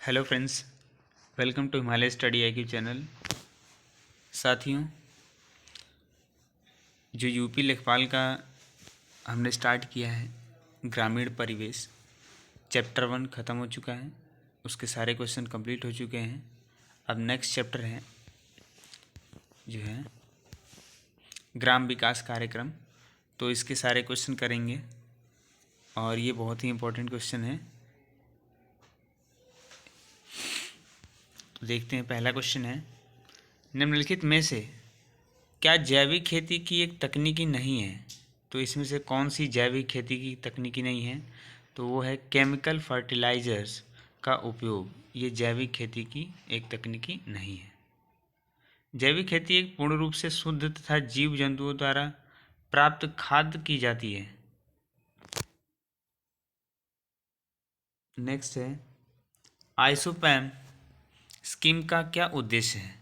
Hello friends, welcome to Himalaya study IQ channel. साथियों, जो UP लेखपाल का हमने स्टार्ट किया है ग्रामीण परिवेश, चैप्टर 1 ख़त्म हो चुका है। उसके सारे क्वेश्चन कंप्लीट हो चुके हैं। अब नेक्स्ट चैप्टर है जो है ग्राम विकास कार्यक्रम। तो इसके सारे क्वेश्चन करेंगे और ये बहुत ही इम्पोर्टेंट क्वेश्चन है। तो देखते हैं, पहला क्वेश्चन है, निम्नलिखित में से क्या जैविक खेती की एक तकनीकी नहीं है? तो इसमें से कौन सी जैविक खेती की तकनीकी नहीं है? तो वो है केमिकल फर्टिलाइजर्स का उपयोग। ये जैविक खेती की एक तकनीकी नहीं है। जैविक खेती एक पूर्ण रूप से शुद्ध तथा जीव जंतुओं द्वारा प्राप्त खाद्य की जाती है। नेक्स्ट है, आइसोपैम स्कीम का क्या उद्देश्य है?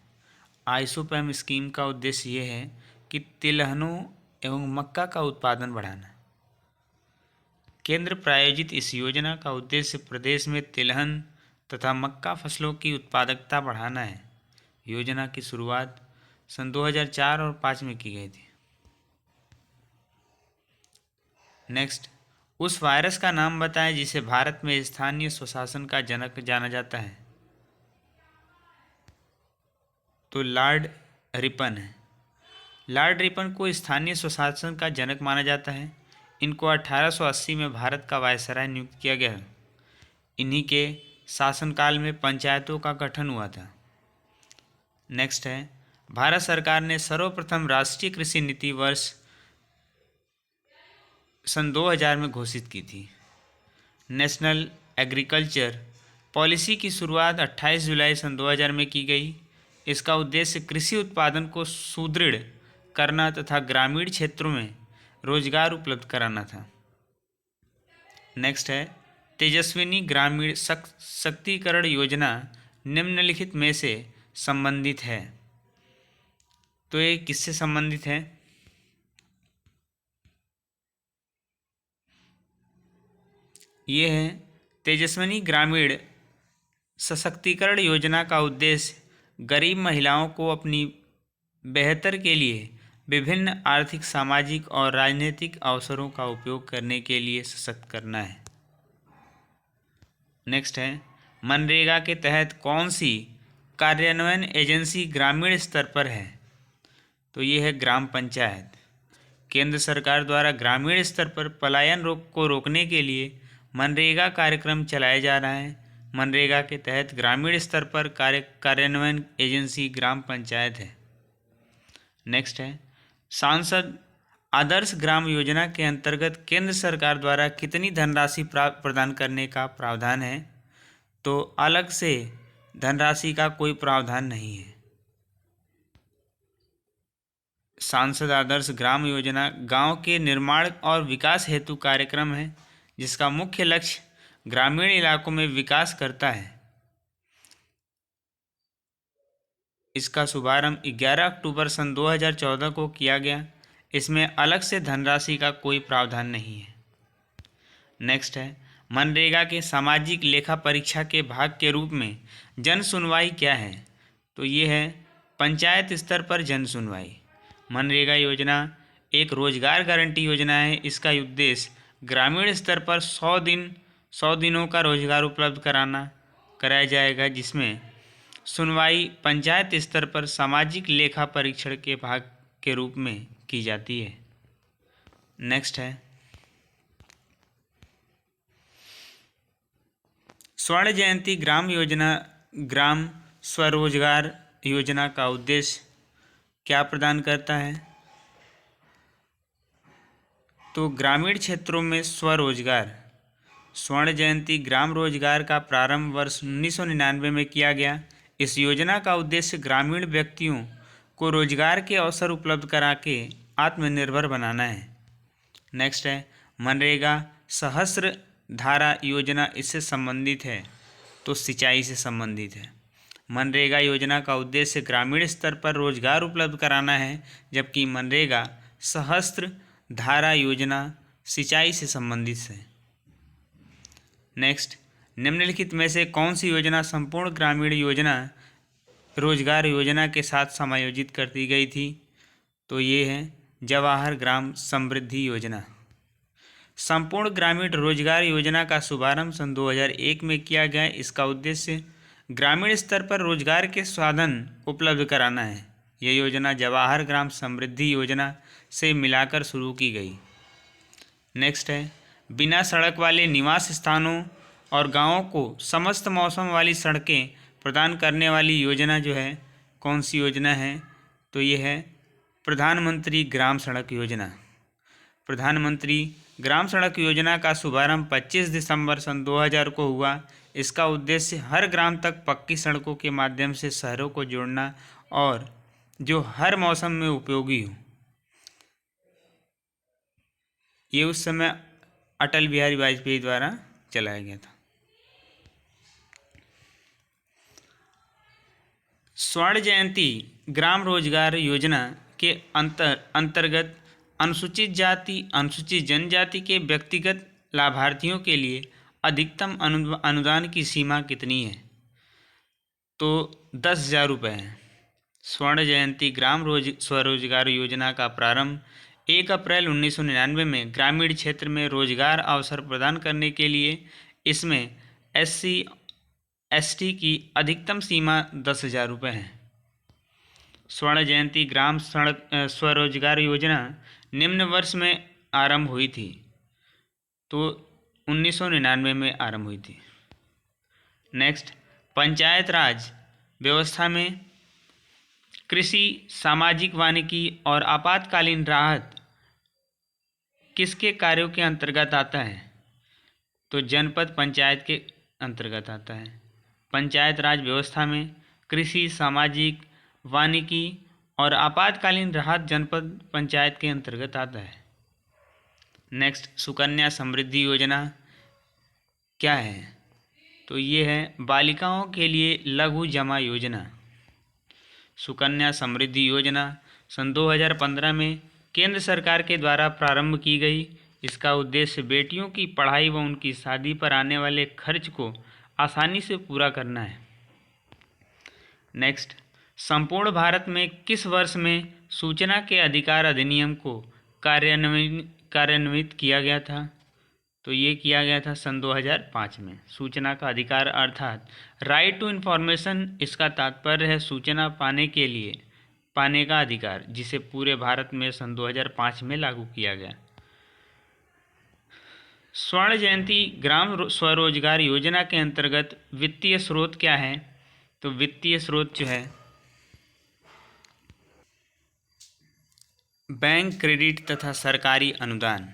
आइसोपैम स्कीम का उद्देश्य ये है कि तिलहनों एवं मक्का का उत्पादन बढ़ाना। केंद्र प्रायोजित इस योजना का उद्देश्य प्रदेश में तिलहन तथा मक्का फसलों की उत्पादकता बढ़ाना है। योजना की शुरुआत सन 2004 और 5 में की गई थी। नेक्स्ट, उस वायरस का नाम बताएं जिसे भारत में स्थानीय स्वशासन का जनक जाना जाता है। तो लॉर्ड रिपन है। लॉर्ड रिपन को स्थानीय स्वशासन का जनक माना जाता है। इनको 1880 में भारत का वायसराय नियुक्त किया गया। इन्हीं के शासनकाल में पंचायतों का गठन हुआ था। नेक्स्ट है, भारत सरकार ने सर्वप्रथम राष्ट्रीय कृषि नीति वर्ष सन 2000 में घोषित की थी। नेशनल एग्रीकल्चर पॉलिसी की शुरुआत 28 जुलाई सन 2000 में की गई। इसका उद्देश्य कृषि उत्पादन को सुदृढ़ करना तथा ग्रामीण क्षेत्रों में रोजगार उपलब्ध कराना था। नेक्स्ट है, तेजस्विनी ग्रामीण शक्तिकरण योजना निम्नलिखित में से संबंधित है। तो ये किससे संबंधित है? ये है, तेजस्विनी ग्रामीण सशक्तिकरण योजना का उद्देश्य गरीब महिलाओं को अपनी बेहतर के लिए विभिन्न आर्थिक, सामाजिक और राजनीतिक अवसरों का उपयोग करने के लिए सशक्त करना है। नेक्स्ट है, मनरेगा के तहत कौन सी कार्यान्वयन एजेंसी ग्रामीण स्तर पर है? तो ये है ग्राम पंचायत। केंद्र सरकार द्वारा ग्रामीण स्तर पर पलायन को रोकने के लिए मनरेगा कार्यक्रम चलाया जा रहा है। मनरेगा के तहत ग्रामीण स्तर पर कार्यान्वयन एजेंसी ग्राम पंचायत है। नेक्स्ट है, सांसद आदर्श ग्राम योजना के अंतर्गत केंद्र सरकार द्वारा कितनी धनराशि प्रदान करने का प्रावधान है? तो अलग से धनराशि का कोई प्रावधान नहीं है। सांसद आदर्श ग्राम योजना गांव के निर्माण और विकास हेतु कार्यक्रम है, जिसका मुख्य लक्ष्य ग्रामीण इलाकों में विकास करता है। इसका शुभारंभ 11 अक्टूबर सन 2014 को किया गया। इसमें अलग से धनराशि का कोई प्रावधान नहीं है। नेक्स्ट है, मनरेगा के सामाजिक लेखा परीक्षा के भाग के रूप में जन सुनवाई क्या है? तो ये है पंचायत स्तर पर जन सुनवाई। मनरेगा योजना एक रोजगार गारंटी योजना है। इसका उद्देश्य ग्रामीण स्तर पर 100 दिनों का रोजगार उपलब्ध कराया जाएगा, जिसमें सुनवाई पंचायत स्तर पर सामाजिक लेखा परीक्षण के भाग के रूप में की जाती है। नेक्स्ट है, स्वर्ण जयंती ग्राम स्वरोजगार योजना का उद्देश्य क्या प्रदान करता है? तो ग्रामीण क्षेत्रों में स्वरोजगार। स्वर्ण जयंती ग्राम रोजगार का प्रारंभ वर्ष 1999 में किया गया। इस योजना का उद्देश्य ग्रामीण व्यक्तियों को रोजगार के अवसर उपलब्ध करा के आत्मनिर्भर बनाना है। नेक्स्ट है, मनरेगा सहस्त्र धारा योजना इससे संबंधित है? तो सिंचाई से संबंधित है। मनरेगा योजना का उद्देश्य ग्रामीण स्तर पर रोजगार उपलब्ध कराना है, जबकि मनरेगा सहस्त्र धारा योजना सिंचाई से संबंधित है। नेक्स्ट, निम्नलिखित में से कौन सी योजना संपूर्ण ग्रामीण योजना रोजगार योजना के साथ समायोजित कर दी गई थी? तो ये है जवाहर ग्राम समृद्धि योजना। संपूर्ण ग्रामीण रोजगार योजना का शुभारंभ सन 2001 में किया गया। इसका उद्देश्य ग्रामीण स्तर पर रोजगार के साधन उपलब्ध कराना है। यह योजना जवाहर ग्राम समृद्धि योजना से मिलाकर शुरू की गई। नेक्स्ट है बिना सड़क वाले निवास स्थानों और गांवों को समस्त मौसम वाली सड़कें प्रदान करने वाली योजना जो है कौन सी योजना है? तो ये है प्रधानमंत्री ग्राम सड़क योजना। प्रधानमंत्री ग्राम सड़क योजना का शुभारंभ 25 दिसंबर सन 2000 को हुआ। इसका उद्देश्य हर ग्राम तक पक्की सड़कों के माध्यम से शहरों को जोड़ना और जो हर मौसम में उपयोगी हो। ये उस समय अटल बिहारी वाजपेयी द्वारा चलाया गया था। स्वर्ण जयंती ग्राम रोजगार योजना के अंतर्गत अनुसूचित जाति अनुसूचित जनजाति के व्यक्तिगत लाभार्थियों के लिए अधिकतम अनुदान की सीमा कितनी है? तो 10,000 रुपये है। स्वर्ण जयंती ग्राम स्वरोजगार योजना का प्रारंभ 1 अप्रैल 1999 में ग्रामीण क्षेत्र में रोजगार अवसर प्रदान करने के लिए इसमें SC/ST की अधिकतम सीमा 10,000 रुपये है। स्वर्ण जयंती ग्राम स्वरोजगार योजना निम्न वर्ष में आरंभ हुई थी। तो 1999 में आरंभ हुई थी। नेक्स्ट पंचायत राज व्यवस्था में कृषि, सामाजिक वानिकी और आपातकालीन राहत किसके कार्यों के अंतर्गत आता है? तो जनपद पंचायत के अंतर्गत आता है। पंचायत राज व्यवस्था में कृषि, सामाजिक वानिकी और आपातकालीन राहत जनपद पंचायत के अंतर्गत आता है। नेक्स्ट सुकन्या समृद्धि योजना क्या है? तो ये है बालिकाओं के लिए लघु जमा योजना। सुकन्या समृद्धि योजना सन 2015 में केंद्र सरकार के द्वारा प्रारंभ की गई। इसका उद्देश्य बेटियों की पढ़ाई व उनकी शादी पर आने वाले खर्च को आसानी से पूरा करना है। नेक्स्ट संपूर्ण भारत में किस वर्ष में सूचना के अधिकार अधिनियम को कार्यान्वित किया गया था? तो ये किया गया था सन 2005 में। सूचना का अधिकार अर्थात राइट टू इन्फॉर्मेशन, इसका तात्पर्य है सूचना पाने का अधिकार, जिसे पूरे भारत में सन 2005 में लागू किया गया। स्वर्ण जयंती ग्राम स्वरोजगार योजना के अंतर्गत वित्तीय स्रोत क्या है? तो वित्तीय स्रोत जो है बैंक क्रेडिट तथा सरकारी अनुदान।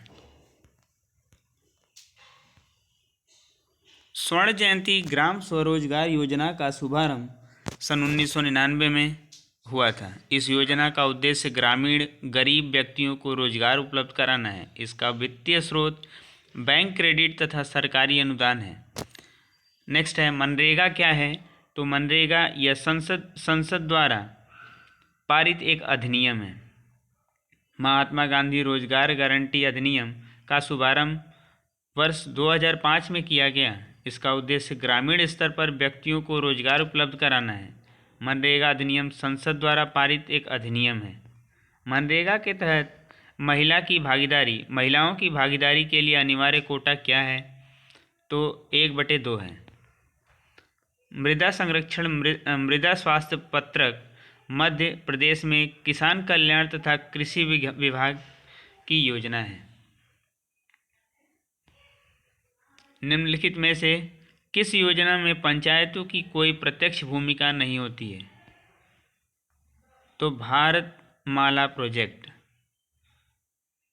स्वर्ण जयंती ग्राम स्वरोजगार योजना का शुभारंभ सन 1999 में हुआ था। इस योजना का उद्देश्य ग्रामीण गरीब व्यक्तियों को रोजगार उपलब्ध कराना है। इसका वित्तीय स्रोत बैंक क्रेडिट तथा सरकारी अनुदान है। नेक्स्ट है मनरेगा क्या है? तो मनरेगा यह संसद द्वारा पारित एक अधिनियम है। महात्मा गांधी रोजगार गारंटी अधिनियम का शुभारंभ वर्ष 2005 में किया गया। इसका उद्देश्य ग्रामीण स्तर पर व्यक्तियों को रोजगार उपलब्ध कराना है। मनरेगा अधिनियम संसद द्वारा पारित एक अधिनियम है। मनरेगा के तहत महिलाओं की भागीदारी के लिए अनिवार्य कोटा क्या है? तो 1/2 है। मृदा संरक्षण मृदा स्वास्थ्य पत्रक मध्य प्रदेश में किसान कल्याण तथा कृषि विभाग की योजना है। निम्नलिखित में से किस योजना में पंचायतों की कोई प्रत्यक्ष भूमिका नहीं होती है? तो भारतमाला प्रोजेक्ट।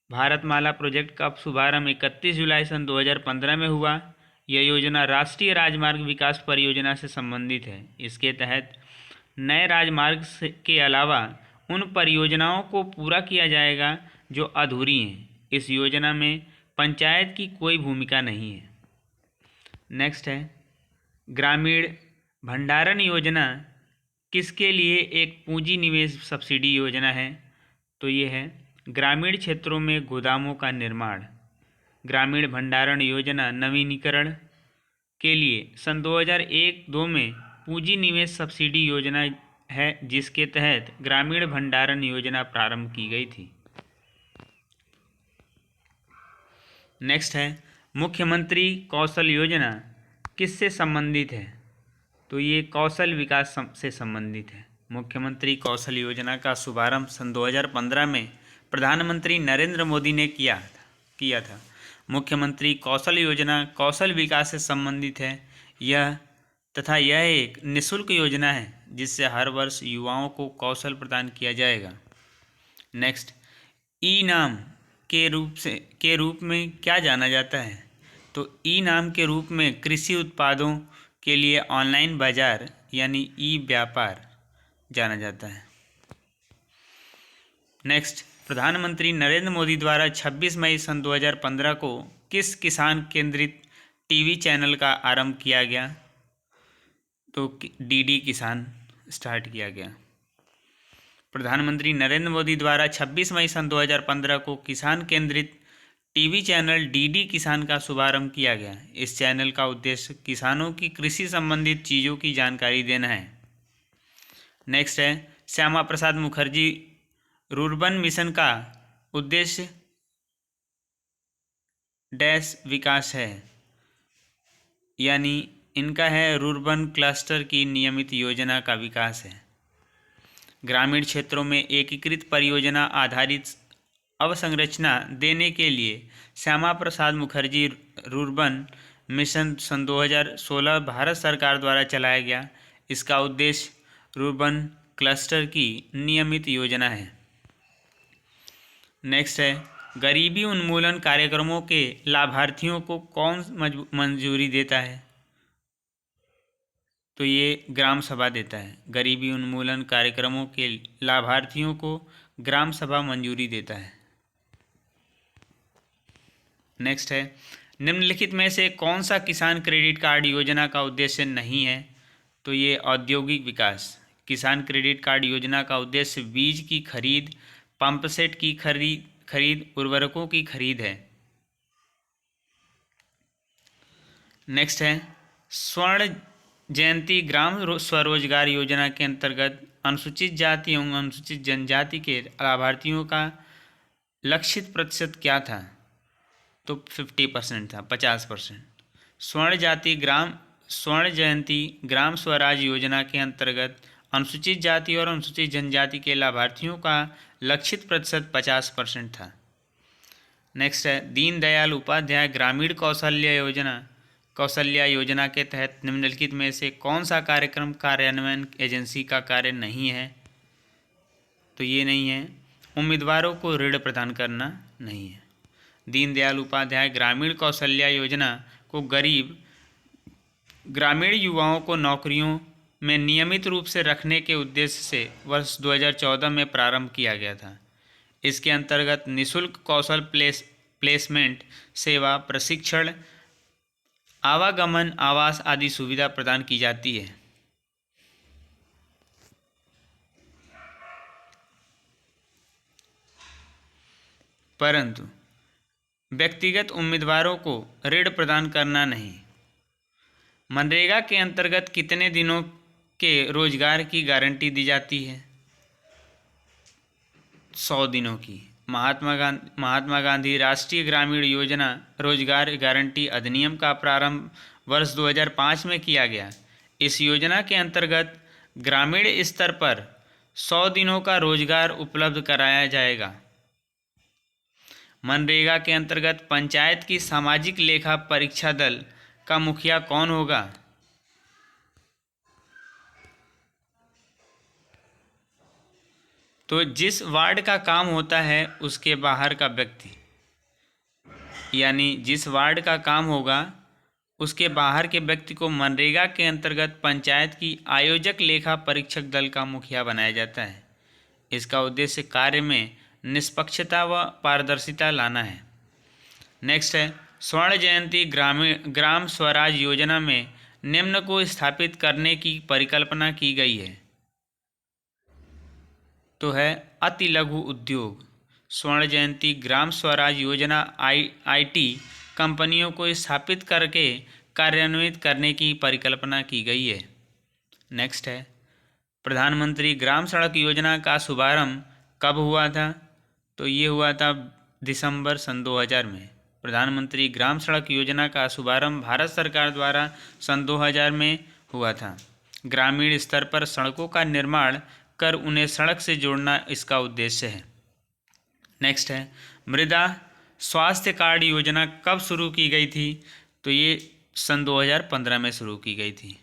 भारतमाला प्रोजेक्ट का शुभारंभ 31 जुलाई सन 2015 में हुआ। यह योजना राष्ट्रीय राजमार्ग विकास परियोजना से संबंधित है। इसके तहत नए राजमार्ग के अलावा उन परियोजनाओं को पूरा किया जाएगा जो अधूरी हैं। इस योजना में पंचायत की कोई भूमिका नहीं है। नेक्स्ट है ग्रामीण भंडारण योजना किसके लिए एक पूंजी निवेश सब्सिडी योजना है? तो ये है ग्रामीण क्षेत्रों में गोदामों का निर्माण। ग्रामीण भंडारण योजना नवीनीकरण के लिए सन 2001-2 में पूंजी निवेश सब्सिडी योजना है, जिसके तहत ग्रामीण भंडारण योजना प्रारंभ की गई थी। नेक्स्ट है मुख्यमंत्री कौशल योजना किससे संबंधित है? तो ये कौशल विकास से संबंधित है। मुख्यमंत्री कौशल योजना का शुभारंभ सन 2015 में प्रधानमंत्री नरेंद्र मोदी ने किया था। मुख्यमंत्री कौशल योजना कौशल विकास से संबंधित है। यह एक निःशुल्क योजना है जिससे हर वर्ष युवाओं को कौशल प्रदान किया जाएगा। नेक्स्ट, ई नाम के रूप में क्या जाना जाता है? तो ई नाम के रूप में कृषि उत्पादों के लिए ऑनलाइन बाजार यानी ई व्यापार जाना जाता है। नेक्स्ट, प्रधानमंत्री नरेंद्र मोदी द्वारा 26 मई सन 2015 को किस किसान केंद्रित टीवी चैनल का आरंभ किया गया? तो डीडी किसान स्टार्ट किया गया। प्रधानमंत्री नरेंद्र मोदी द्वारा 26 मई सन 2015 को किसान केंद्रित टीवी चैनल डीडी किसान का शुभारंभ किया गया। इस चैनल का उद्देश्य किसानों की कृषि संबंधित चीज़ों की जानकारी देना है। नेक्स्ट है श्यामा प्रसाद मुखर्जी रुर्बन मिशन का उद्देश्य डैश विकास है, यानी इनका है रुर्बन क्लस्टर की नियमित योजना का विकास है। ग्रामीण क्षेत्रों में एकीकृत परियोजना आधारित अवसंरचना देने के लिए श्यामा प्रसाद मुखर्जी रुर्बन मिशन सन 2016 भारत सरकार द्वारा चलाया गया। इसका उद्देश्य रुर्बन क्लस्टर की नियमित योजना है। नेक्स्ट है गरीबी उन्मूलन कार्यक्रमों के लाभार्थियों को कौन मंजूरी देता है? तो ये ग्राम सभा देता है। गरीबी उन्मूलन कार्यक्रमों के लाभार्थियों को ग्राम सभा मंजूरी देता है। नेक्स्ट है निम्नलिखित में से कौन सा किसान क्रेडिट कार्ड योजना का उद्देश्य नहीं है? तो ये औद्योगिक विकास। किसान क्रेडिट कार्ड योजना का उद्देश्य बीज की खरीद, पंप सेट की खरीद, उर्वरकों की खरीद है। नेक्स्ट है स्वर्ण जयंती ग्राम स्वरोजगार योजना के अंतर्गत अनुसूचित जाति एवं अनुसूचित जनजाति के लाभार्थियों का लक्षित प्रतिशत क्या था? तो 50% था, 50%। स्वर्ण जयंती ग्राम स्वराज योजना के अंतर्गत अनुसूचित जाति और अनुसूचित जनजाति के लाभार्थियों का लक्षित प्रतिशत 50% था। नेक्स्ट है दीनदयाल उपाध्याय ग्रामीण कौशल्या योजना के तहत निम्नलिखित में से कौन सा कार्यक्रम कार्यान्वयन एजेंसी का कार्य नहीं है? तो ये नहीं है उम्मीदवारों को ऋण प्रदान करना नहीं है। दीनदयाल उपाध्याय ग्रामीण कौशल्या योजना को ग्रामीण युवाओं को नौकरियों में नियमित रूप से रखने के उद्देश्य से वर्ष 2014 में प्रारंभ किया गया था। इसके अंतर्गत निःशुल्क कौशल प्लेसमेंट सेवा, प्रशिक्षण, आवागमन, आवास आदि सुविधा प्रदान की जाती है। परंतु व्यक्तिगत उम्मीदवारों को ऋण प्रदान करना नहीं। मनरेगा के अंतर्गत कितने दिनों के रोजगार की गारंटी दी जाती है? 100 दिनों की। महात्मा गांधी राष्ट्रीय ग्रामीण योजना रोजगार गारंटी अधिनियम का प्रारंभ वर्ष 2005 में किया गया। इस योजना के अंतर्गत ग्रामीण स्तर पर 100 दिनों का रोजगार उपलब्ध कराया जाएगा। मनरेगा के अंतर्गत पंचायत की सामाजिक लेखा परीक्षा दल का मुखिया कौन होगा? तो जिस वार्ड का काम होता है उसके बाहर का व्यक्ति, यानी जिस वार्ड का काम होगा उसके बाहर के व्यक्ति को मनरेगा के अंतर्गत पंचायत की आयोजक लेखा परीक्षक दल का मुखिया बनाया जाता है। इसका उद्देश्य कार्य में निष्पक्षता व पारदर्शिता लाना है। नेक्स्ट है स्वर्ण जयंती ग्राम स्वराज योजना में निम्न को स्थापित करने की परिकल्पना की गई है। तो है अति लघु उद्योग। स्वर्ण जयंती ग्राम स्वराज योजना आईटी कंपनियों को स्थापित करके कार्यान्वित करने की परिकल्पना की गई है। नेक्स्ट है, प्रधानमंत्री ग्राम सड़क योजना का शुभारंभ कब हुआ था? तो ये हुआ था दिसंबर सन 2000 में। प्रधानमंत्री ग्राम सड़क योजना का शुभारंभ भारत सरकार द्वारा सन 2000 में हुआ था। ग्रामीण स्तर पर सड़कों का निर्माण कर उन्हें सड़क से जोड़ना इसका उद्देश्य है। नेक्स्ट है, मृदा स्वास्थ्य कार्ड योजना कब शुरू की गई थी? तो ये सन 2015 में शुरू की गई थी।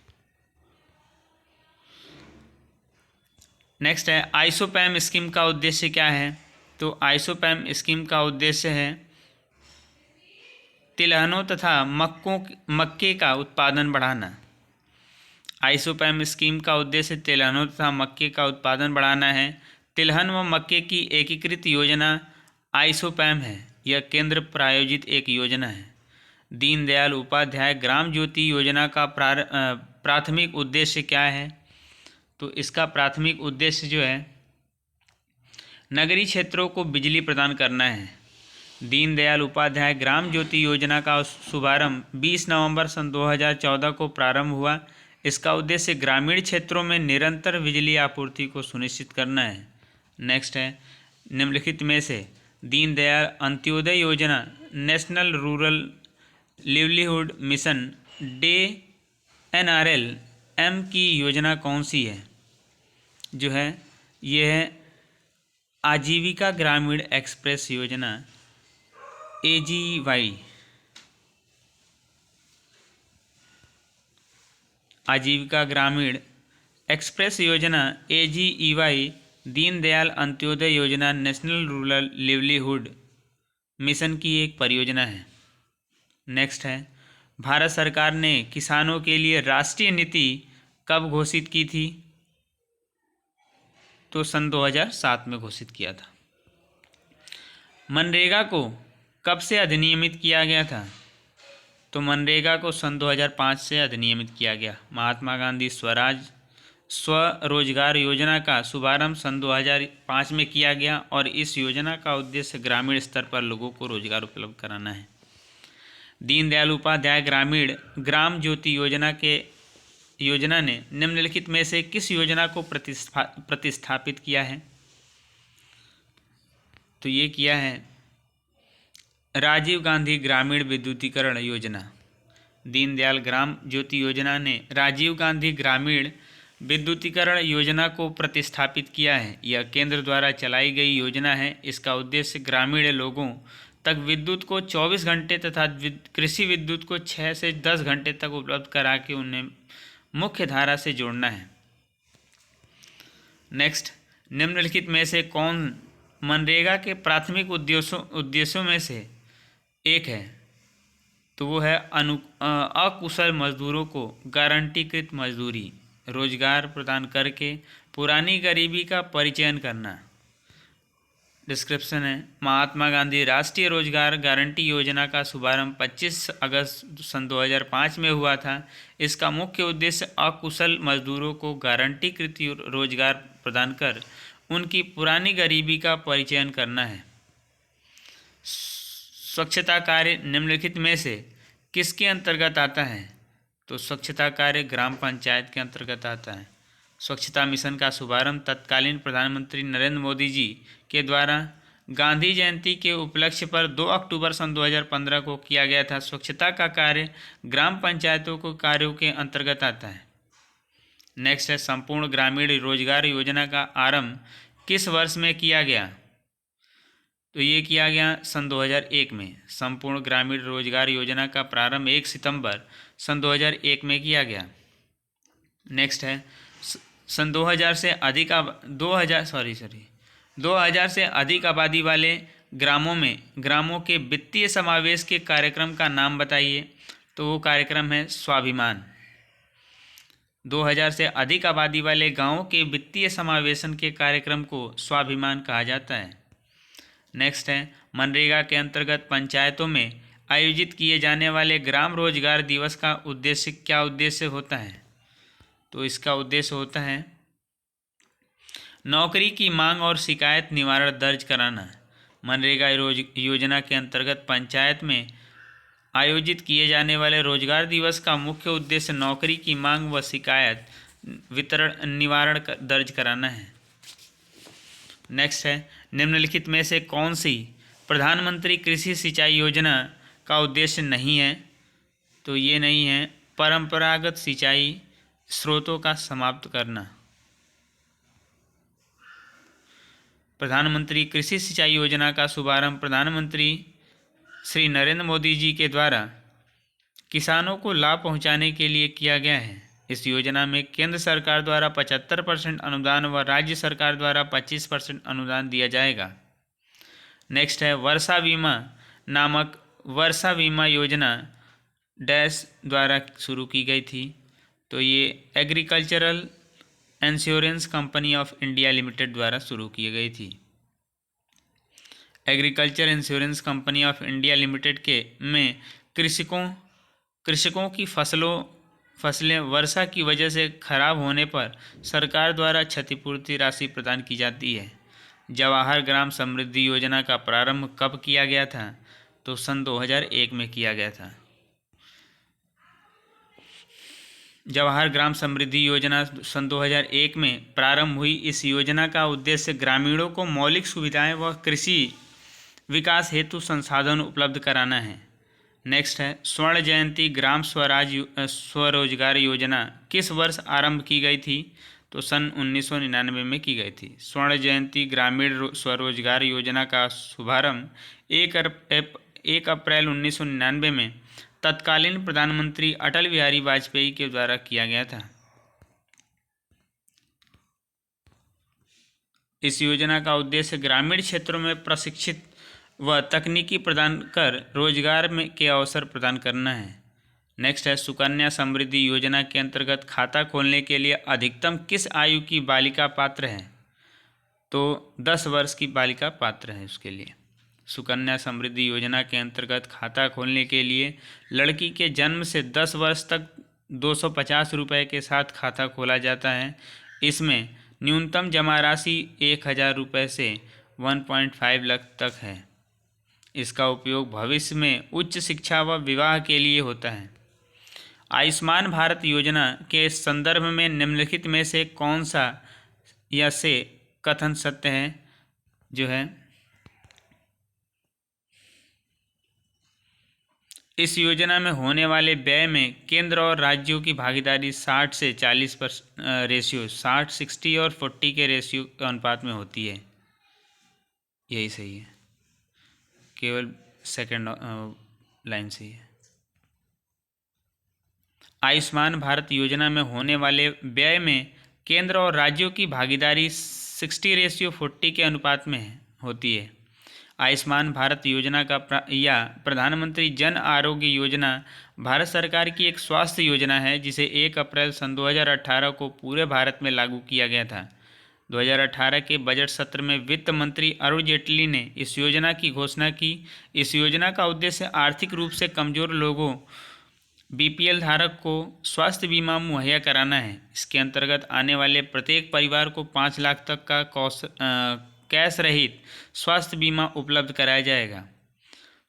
नेक्स्ट है, आइसोपैम स्कीम का उद्देश्य क्या है? तो आइसोपैम स्कीम का उद्देश्य है तिलहनों तथा मक्के का उत्पादन बढ़ाना। आइसोपैम स्कीम का उद्देश्य तिलहनों तथा मक्के का उत्पादन बढ़ाना है। तिलहन व मक्के की एकीकृत योजना आइसोपैम है। यह केंद्र प्रायोजित एक योजना है। दीनदयाल उपाध्याय ग्राम ज्योति योजना का प्राथमिक उद्देश्य क्या है? तो इसका प्राथमिक उद्देश्य जो है नगरीय क्षेत्रों को बिजली प्रदान करना है। दीनदयाल उपाध्याय ग्राम ज्योति योजना का शुभारंभ 20 नवंबर सन 2014 को प्रारंभ हुआ। इसका उद्देश्य ग्रामीण क्षेत्रों में निरंतर बिजली आपूर्ति को सुनिश्चित करना है। नेक्स्ट है, निम्नलिखित में से दीनदयाल अंत्योदय योजना national rural livelihood mission NRLM की योजना कौन सी है? जो है ये है आजीविका ग्रामीण एक्सप्रेस योजना AGY। आजीविका ग्रामीण एक्सप्रेस योजना AGEY दीनदयाल अंत्योदय योजना नेशनल रूरल लिवलीहुड मिशन की एक परियोजना है। नेक्स्ट है, भारत सरकार ने किसानों के लिए राष्ट्रीय नीति कब घोषित की थी? तो सन 2007 में घोषित किया था। मनरेगा को कब से अधिनियमित किया गया था? तो मनरेगा को सन 2005 से अधिनियमित किया गया। महात्मा गांधी स्वरोजगार योजना का शुभारंभ सन 2005 में किया गया और इस योजना का उद्देश्य ग्रामीण स्तर पर लोगों को रोजगार उपलब्ध कराना है। दीनदयाल उपाध्याय ग्राम ज्योति योजना ने निम्नलिखित में से किस योजना को प्रतिस्थापित किया है? तो ये किया है राजीव गांधी ग्रामीण विद्युतीकरण योजना। दीनदयाल ग्राम ज्योति योजना ने राजीव गांधी ग्रामीण विद्युतीकरण योजना को प्रतिस्थापित किया है। यह केंद्र द्वारा चलाई गई योजना है। इसका उद्देश्य ग्रामीण लोगों तक विद्युत को 24 घंटे तथा कृषि विद्युत को 6 से 10 घंटे तक उपलब्ध करा के उन्हें मुख्य धारा से जोड़ना है। नेक्स्ट, निम्नलिखित में से कौन मनरेगा के प्राथमिक उद्देश्यों में से एक है? तो वो है अकुशल मजदूरों को गारंटीकृत मजदूरी रोजगार प्रदान करके पुरानी गरीबी का परिचयन करना। डिस्क्रिप्शन है, महात्मा गांधी राष्ट्रीय रोजगार गारंटी योजना का शुभारंभ 25 अगस्त सन 2005 में हुआ था। इसका मुख्य उद्देश्य अकुशल मजदूरों को गारंटीकृत रोजगार प्रदान कर उनकी पुरानी गरीबी का परिचयन करना है। स्वच्छता कार्य निम्नलिखित में से किसके अंतर्गत आता है? तो स्वच्छता कार्य ग्राम पंचायत के अंतर्गत आता है। स्वच्छता मिशन का शुभारंभ तत्कालीन प्रधानमंत्री नरेंद्र मोदी जी के द्वारा गांधी जयंती के उपलक्ष्य पर 2 अक्टूबर सन 2015 को किया गया था। स्वच्छता का कार्य ग्राम पंचायतों को कार्यों के अंतर्गत आता है। नेक्स्ट है, संपूर्ण ग्रामीण रोजगार योजना का आरंभ किस वर्ष में किया गया? तो ये किया गया सन 2001 में। संपूर्ण ग्रामीण रोजगार योजना का प्रारंभ 1 सितंबर सन 2001 में किया गया। नेक्स्ट है, सन 2000 से अधिक आबादी वाले ग्रामों के वित्तीय समावेश के कार्यक्रम का नाम बताइए। तो वो कार्यक्रम है स्वाभिमान। 2000 से अधिक आबादी वाले गांवों के वित्तीय समावेशन के कार्यक्रम को स्वाभिमान कहा जाता है। नेक्स्ट है, मनरेगा के अंतर्गत पंचायतों में आयोजित किए जाने वाले ग्राम रोजगार दिवस का क्या उद्देश्य होता है? तो इसका उद्देश्य होता है नौकरी की मांग और शिकायत निवारण दर्ज कराना। मनरेगा योजना के अंतर्गत पंचायत में आयोजित किए जाने वाले रोजगार दिवस का मुख्य उद्देश्य नौकरी की मांग व शिकायत वितरण निवारण दर्ज कराना है। नेक्स्ट है, निम्नलिखित में से कौन सी प्रधानमंत्री कृषि सिंचाई योजना का उद्देश्य नहीं है? तो ये नहीं है परंपरागत सिंचाई स्रोतों का समाप्त करना। प्रधानमंत्री कृषि सिंचाई योजना का शुभारंभ प्रधानमंत्री श्री नरेंद्र मोदी जी के द्वारा किसानों को लाभ पहुंचाने के लिए किया गया है। इस योजना में केंद्र सरकार द्वारा 75% अनुदान व राज्य सरकार द्वारा 25% अनुदान दिया जाएगा। नेक्स्ट है, वर्षा बीमा नामक वर्षा बीमा योजना डैश द्वारा शुरू की गई थी। तो ये agricultural insurance company of India limited द्वारा शुरू की गई थी। Agriculture insurance company of India limited के में कृषकों की फसलें वर्षा की वजह से खराब होने पर सरकार द्वारा क्षतिपूर्ति राशि प्रदान की जाती है। जवाहर ग्राम समृद्धि योजना का प्रारंभ कब किया गया था? तो सन 2001 में किया गया था। जवाहर ग्राम समृद्धि योजना सन 2001 में प्रारंभ हुई। इस योजना का उद्देश्य ग्रामीणों को मौलिक सुविधाएं व कृषि विकास हेतु संसाधन उपलब्ध कराना है। नेक्स्ट है, स्वर्ण जयंती ग्राम स्वरोजगार योजना किस वर्ष आरंभ की गई थी? तो सन 1999 में की गई थी। स्वर्ण जयंती ग्रामीण स्वरोजगार योजना का शुभारंभ 1 अप्रैल 1999 में तत्कालीन प्रधानमंत्री अटल बिहारी वाजपेयी के द्वारा किया गया था। इस योजना का उद्देश्य ग्रामीण क्षेत्रों में प्रशिक्षित व तकनीकी प्रदान कर रोजगार में के अवसर प्रदान करना है। नेक्स्ट है, सुकन्या समृद्धि योजना के अंतर्गत खाता खोलने के लिए अधिकतम किस आयु की बालिका पात्र है? तो 10 वर्ष की बालिका पात्र है उसके लिए। सुकन्या समृद्धि योजना के अंतर्गत खाता खोलने के लिए लड़की के जन्म से 10 वर्ष तक 250 रुपये के साथ खाता खोला जाता है। इसमें न्यूनतम जमा राशि 1000 रुपये से 1.5 लाख तक है। इसका उपयोग भविष्य में उच्च शिक्षा व विवाह के लिए होता है। आयुष्मान भारत योजना के संदर्भ में निम्नलिखित में से कौन सा या से कथन सत्य है? जो है, इस योजना में होने वाले व्यय में केंद्र और राज्यों की भागीदारी 60 से 40% रेशियो 60 और 40 के रेशियो अनुपात में होती है। यही सही है, केवल सेकंड लाइन से ही है। आयुष्मान भारत योजना में होने वाले व्यय में केंद्र और राज्यों की भागीदारी 60:40 के अनुपात में होती है। आयुष्मान भारत योजना का प्रधानमंत्री जन आरोग्य योजना भारत सरकार की एक स्वास्थ्य योजना है जिसे 1 अप्रैल सन 2018 को पूरे भारत में लागू किया गया था। 2018 के बजट सत्र में वित्त मंत्री अरुण जेटली ने इस योजना की घोषणा की। इस योजना का उद्देश्य आर्थिक रूप से कमजोर लोगों बीपीएल धारक को स्वास्थ्य बीमा मुहैया कराना है। इसके अंतर्गत आने वाले प्रत्येक परिवार को 5 लाख तक का कैश रहित स्वास्थ्य बीमा उपलब्ध कराया जाएगा।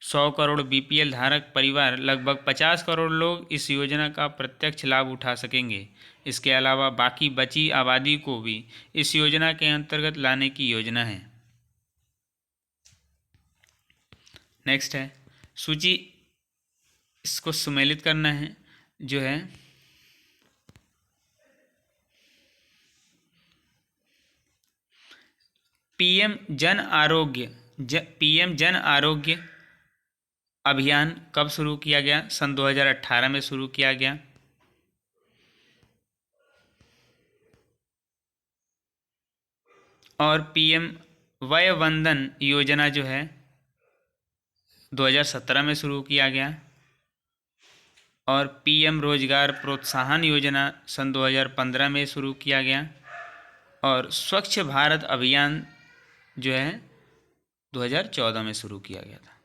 100 करोड़ बीपीएल धारक परिवार लगभग 50 करोड़ लोग इस योजना का प्रत्यक्ष लाभ उठा सकेंगे। इसके अलावा बाकी बची आबादी को भी इस योजना के अंतर्गत लाने की योजना है। नेक्स्ट है, सूची इसको सुमेलित करना है। जो है, पीएम जन आरोग्य अभियान कब शुरू किया गया? सन 2018 में शुरू किया गया। और पीएम वय वंदन योजना जो है 2017 में शुरू किया गया। और पीएम रोजगार प्रोत्साहन योजना सन 2015 में शुरू किया गया। और स्वच्छ भारत अभियान जो है 2014 में शुरू किया गया था।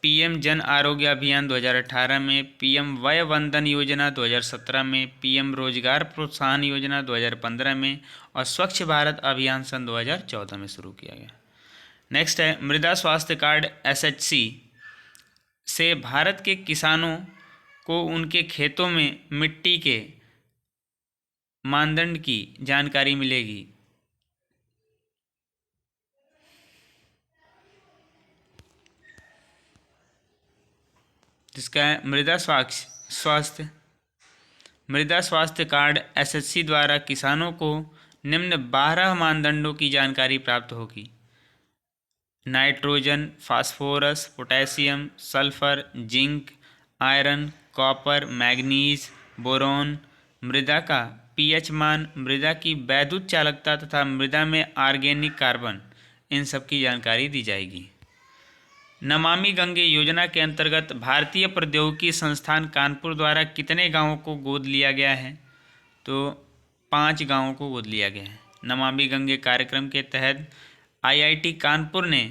पीएम जन आरोग्य अभियान 2018 में, पीएम वय वंदन योजना 2017 में, पीएम रोजगार प्रोत्साहन योजना 2015 में और स्वच्छ भारत अभियान सन 2014 में शुरू किया गया। नेक्स्ट है, मृदा स्वास्थ्य कार्ड एसएचसी से भारत के किसानों को उनके खेतों में मिट्टी के मानदंड की जानकारी मिलेगी। जिसका है मृदा स्वास्थ्य कार्ड एसएससी द्वारा किसानों को निम्न 12 मानदंडों की जानकारी प्राप्त होगी। Nitrogen, phosphorus, potassium, sulphur, zinc, iron, copper, manganese, boron, मृदा का पीएच मान, मृदा की वैद्युत चालकता तथा मृदा में ऑर्गेनिक कार्बन, इन सब की जानकारी दी जाएगी। नमामि गंगे योजना के अंतर्गत भारतीय प्रौद्योगिकी संस्थान कानपुर द्वारा कितने गांवों को गोद लिया गया है? तो 5 गांवों को गोद लिया गया है। नमामि गंगे कार्यक्रम के तहत आईआईटी कानपुर ने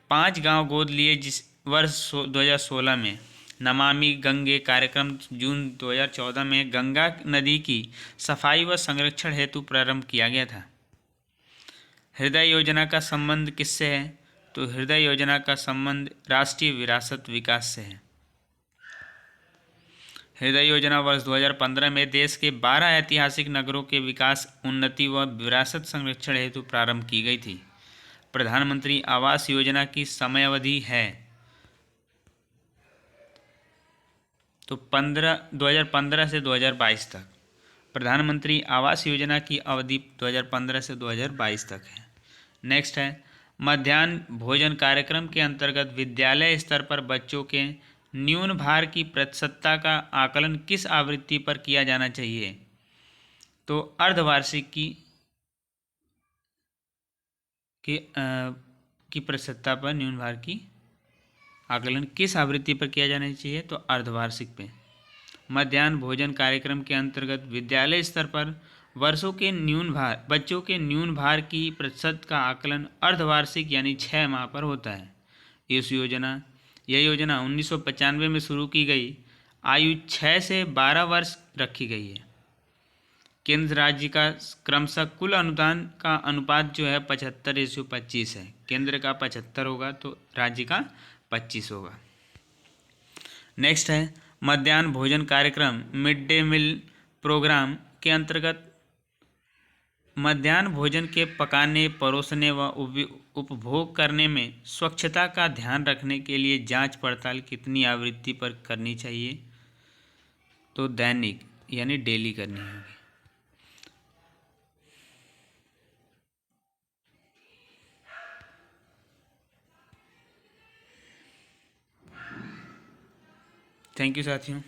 5 गांव गोद लिए। जिस वर्ष 2016 में नमामि गंगे कार्यक्रम जून 2014 में गंगा नदी की सफाई व संरक्षण हेतु प्रारंभ किया गया था। हृदय योजना का संबंध किससे है? तो हृदय योजना का संबंध राष्ट्रीय विरासत विकास से है। हृदय योजना वर्ष 2015 में देश के 12 ऐतिहासिक नगरों के विकास, उन्नति व विरासत संरक्षण हेतु प्रारंभ की गई थी। प्रधानमंत्री आवास योजना की समयावधि है तो 2015 से 2022 तक। प्रधानमंत्री आवास योजना की अवधि 2015 से 2022 तक है। नेक्स्ट है, मध्याह्न भोजन कार्यक्रम के अंतर्गत विद्यालय स्तर पर बच्चों के न्यून भार की प्रतिशतता का आकलन किस आवृत्ति पर किया जाना चाहिए? तो अर्धवार्षिक की प्रतिशतता पर न्यून भार की आकलन किस आवृत्ति पर किया जाना चाहिए? तो अर्धवार्षिक पे। मध्याह्न भोजन कार्यक्रम के अंतर्गत विद्यालय स्तर पर बच्चों के न्यून भार की प्रतिशत का आकलन अर्धवार्षिक यानी 6 माह पर होता है। यह योजना 1995 में शुरू की गई। आयु 6 से 12 वर्ष रखी गई है। केंद्र राज्य का क्रमशः कुल अनुदान का अनुपात जो है 75:25 है। केंद्र का 75 होगा तो राज्य का 25 होगा। नेक्स्ट है, मध्याह्न भोजन कार्यक्रम मिड डे मील प्रोग्राम के अंतर्गत मध्याह्न भोजन के पकाने, परोसने व उपभोग करने में स्वच्छता का ध्यान रखने के लिए जांच पड़ताल कितनी आवृत्ति पर करनी चाहिए? तो दैनिक यानी डेली करनी होगी। थैंक यू साथियों।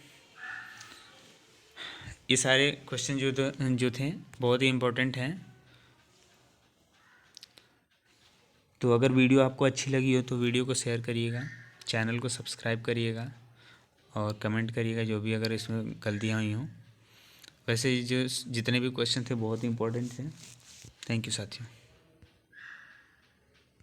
ये सारे क्वेश्चन जो थे बहुत ही इम्पोर्टेंट हैं। तो अगर वीडियो आपको अच्छी लगी हो तो वीडियो को शेयर करिएगा, चैनल को सब्सक्राइब करिएगा और कमेंट करिएगा जो भी अगर इसमें गलतियाँ हुई हों। वैसे जो जितने भी क्वेश्चन थे बहुत ही इम्पोर्टेंट थे। थैंक यू साथियों।